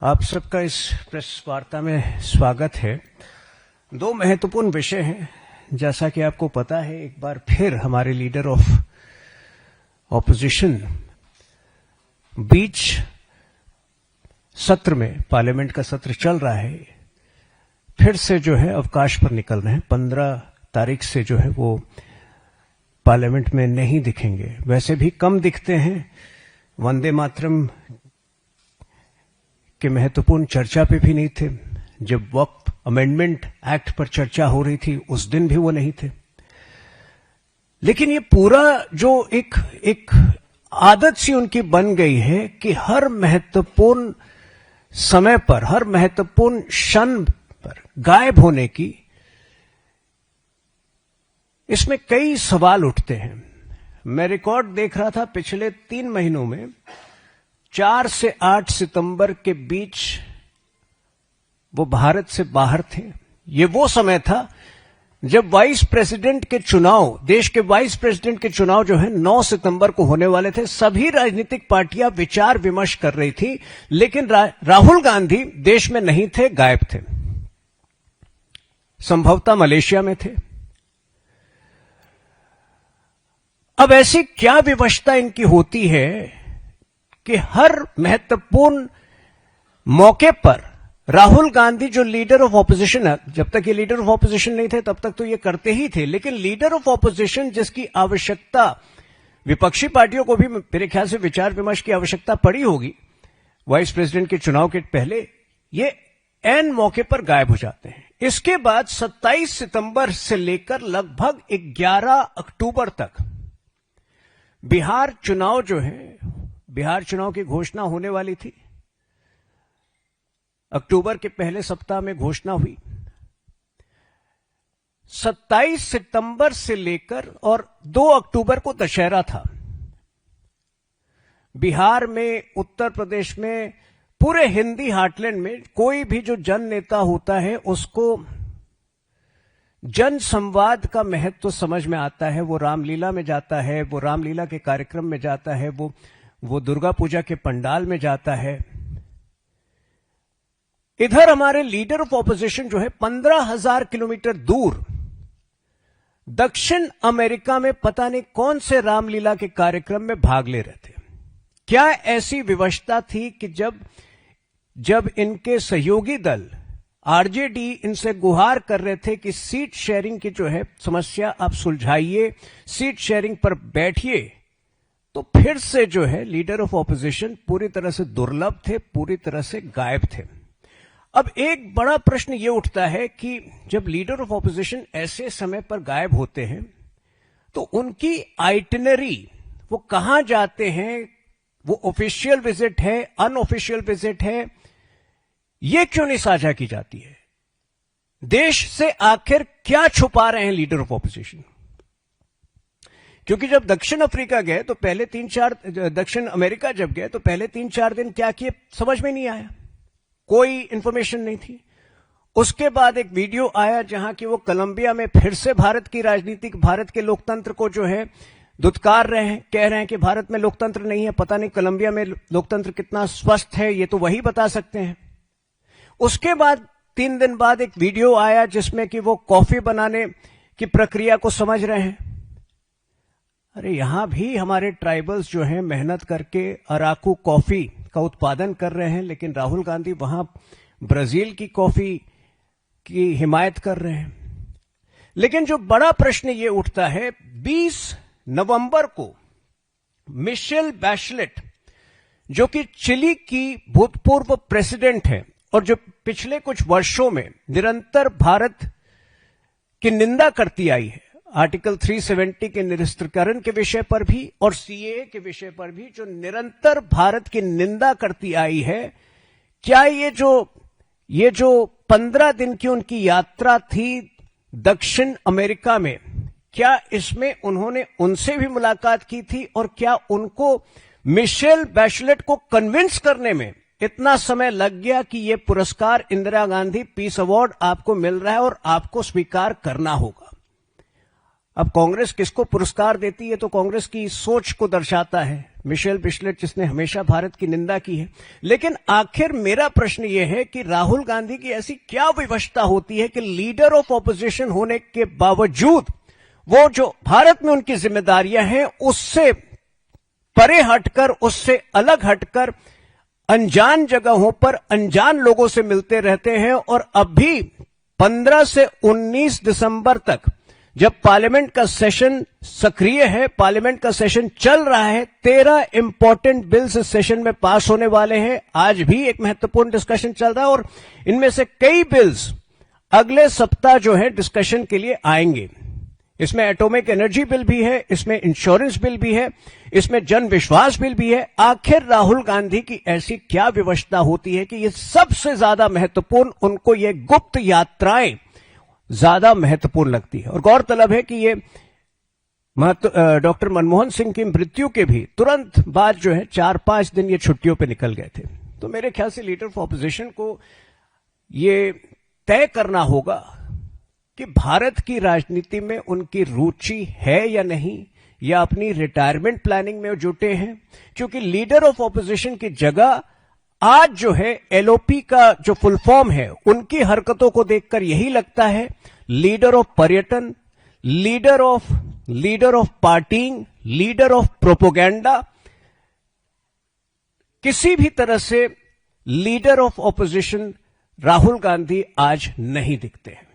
आप सबका इस प्रेस वार्ता में स्वागत है। दो महत्वपूर्ण विषय हैं। जैसा कि आपको पता है, एक बार फिर हमारे लीडर ऑफ ऑपोजिशन बीच सत्र में, पार्लियामेंट का सत्र चल रहा है, फिर से जो है अवकाश पर निकल रहे हैं। 15 तारीख से जो है वो पार्लियामेंट में नहीं दिखेंगे। वैसे भी कम दिखते हैं। वंदे मातरम के महत्वपूर्ण चर्चा पे भी नहीं थे। जब वक्फ अमेंडमेंट एक्ट पर चर्चा हो रही थी उस दिन भी वो नहीं थे। लेकिन ये पूरा जो एक आदत सी उनकी बन गई है कि हर महत्वपूर्ण समय पर, हर महत्वपूर्ण क्षण पर गायब होने की, इसमें कई सवाल उठते हैं। मैं रिकॉर्ड देख रहा था, पिछले 3 महीनों में 4 से 8 सितंबर के बीच वो भारत से बाहर थे। ये वो समय था जब वाइस प्रेसिडेंट के चुनाव, देश के वाइस प्रेसिडेंट के चुनाव जो है 9 सितंबर को होने वाले थे। सभी राजनीतिक पार्टियां विचार विमर्श कर रही थी, लेकिन राहुल गांधी देश में नहीं थे, गायब थे। संभवतः मलेशिया में थे। अब ऐसी क्या विवशता इनकी होती है कि हर महत्वपूर्ण मौके पर राहुल गांधी, जो लीडर ऑफ ऑपोजिशन है, जब तक ये लीडर ऑफ ऑपोजिशन नहीं थे तब तक तो ये करते ही थे, लेकिन लीडर ऑफ ऑपोजिशन जिसकी आवश्यकता विपक्षी पार्टियों को भी मेरे ख्याल से विचार विमर्श की आवश्यकता पड़ी होगी वाइस प्रेसिडेंट के चुनाव के पहले, ये ऐन मौके पर गायब हो जाते हैं। इसके बाद 27 सितंबर से लेकर लगभग 11 अक्टूबर तक बिहार चुनाव जो है, बिहार चुनाव की घोषणा होने वाली थी। अक्टूबर के पहले सप्ताह में घोषणा हुई। 27 सितंबर से लेकर और 2 अक्टूबर को दशहरा था। बिहार में, उत्तर प्रदेश में, पूरे हिंदी हार्टलैंड में कोई भी जो जन नेता होता है उसको जन संवाद का महत्व समझ में आता है। वो रामलीला में जाता है, वो रामलीला के कार्यक्रम में जाता है, वो दुर्गा पूजा के पंडाल में जाता है। इधर हमारे लीडर ऑफ ऑपोजिशन जो है 15,000 किलोमीटर दूर दक्षिण अमेरिका में पता नहीं कौन से रामलीला के कार्यक्रम में भाग ले रहे थे। क्या ऐसी विवशता थी कि जब इनके सहयोगी दल आरजेडी इनसे गुहार कर रहे थे कि सीट शेयरिंग की जो है समस्या आप सुलझाइए, सीट शेयरिंग पर बैठिए, तो फिर से जो है लीडर ऑफ ऑपोजिशन पूरी तरह से दुर्लभ थे, पूरी तरह से गायब थे। अब एक बड़ा प्रश्न यह उठता है कि जब लीडर ऑफ ऑपोजिशन ऐसे समय पर गायब होते हैं तो उनकी आइटिनरी, वो कहां जाते हैं, वो ऑफिशियल विजिट है, अनऑफिशियल विजिट है, ये क्यों नहीं साझा की जाती है? देश से आखिर क्या छुपा रहे हैं लीडर ऑफ ऑपोजिशन? क्योंकि जब दक्षिण अफ्रीका गए तो पहले 3-4, दक्षिण अमेरिका जब गए तो पहले 3-4 दिन क्या किए समझ में नहीं आया, कोई इंफॉर्मेशन नहीं थी। उसके बाद एक वीडियो आया जहां कि वो कोलंबिया में फिर से भारत की राजनीति, भारत के लोकतंत्र को जो है दुत्कार रहे हैं, कह रहे हैं कि भारत में लोकतंत्र नहीं है, पता नहीं कोलंबिया में लोकतंत्र कितना स्वस्थ है, ये तो वही बता सकते हैं। उसके बाद 3 दिन बाद एक वीडियो आया जिसमें कि वो कॉफी बनाने की प्रक्रिया को समझ रहे हैं। अरे यहां भी हमारे ट्राइबल्स जो हैं मेहनत करके अराकू कॉफी का उत्पादन कर रहे हैं, लेकिन राहुल गांधी वहां ब्राजील की कॉफी की हिमायत कर रहे हैं। लेकिन जो बड़ा प्रश्न ये उठता है, 20 नवंबर को मिशेल बैचलेट, जो कि चिली की भूतपूर्व प्रेसिडेंट है और जो पिछले कुछ वर्षों में निरंतर भारत की निंदा करती आई है, आर्टिकल 370 के निरस्तीकरण के विषय पर भी और सीएए के विषय पर भी जो निरंतर भारत की निंदा करती आई है, क्या ये जो 15 दिन की उनकी यात्रा थी दक्षिण अमेरिका में, क्या इसमें उन्होंने उनसे भी मुलाकात की थी? और क्या उनको मिशेल बैचलेट को कन्विंस करने में इतना समय लग गया कि यह पुरस्कार इंदिरा गांधी पीस अवार्ड आपको मिल रहा है और आपको स्वीकार करना होगा? अब कांग्रेस किसको पुरस्कार देती है तो कांग्रेस की सोच को दर्शाता है। मिशेल बिशलेट, जिसने हमेशा भारत की निंदा की है। लेकिन आखिर मेरा प्रश्न यह है कि राहुल गांधी की ऐसी क्या विवशता होती है कि लीडर ऑफ ऑपोजिशन होने के बावजूद वो जो भारत में उनकी जिम्मेदारियां हैं उससे परे हटकर, उससे अलग हटकर अनजान जगहों पर अनजान लोगों से मिलते रहते हैं। और अभी 15 से 19 दिसंबर तक जब पार्लियामेंट का सेशन सक्रिय है, पार्लियामेंट का सेशन चल रहा है, 13 इंपॉर्टेंट बिल्स इस सेशन में पास होने वाले हैं। आज भी एक महत्वपूर्ण डिस्कशन चल रहा है और इनमें से कई बिल्स अगले सप्ताह जो है डिस्कशन के लिए आएंगे। इसमें एटॉमिक एनर्जी बिल भी है, इसमें इंश्योरेंस बिल भी है, इसमें जन विश्वास बिल भी है। आखिर राहुल गांधी की ऐसी क्या विवशता होती है कि ये सबसे ज्यादा महत्वपूर्ण, उनको ये गुप्त यात्राएं ज्यादा महत्वपूर्ण लगती है। और गौरतलब है कि ये डॉक्टर मनमोहन सिंह की मृत्यु के भी तुरंत बाद जो है 4-5 दिन ये छुट्टियों पे निकल गए थे। तो मेरे ख्याल से लीडर ऑफ ऑपोजिशन को ये तय करना होगा कि भारत की राजनीति में उनकी रुचि है या नहीं, या अपनी रिटायरमेंट प्लानिंग में जुटे हैं। क्योंकि लीडर ऑफ ऑपोजिशन की जगह आज जो है एलओपी का जो फुल फॉर्म है, उनकी हरकतों को देखकर यही लगता है लीडर ऑफ पर्यटन, leader of partying, leader of propaganda, किसी भी तरह से leader of opposition Rahul Gandhi आज नहीं दिखते हैं।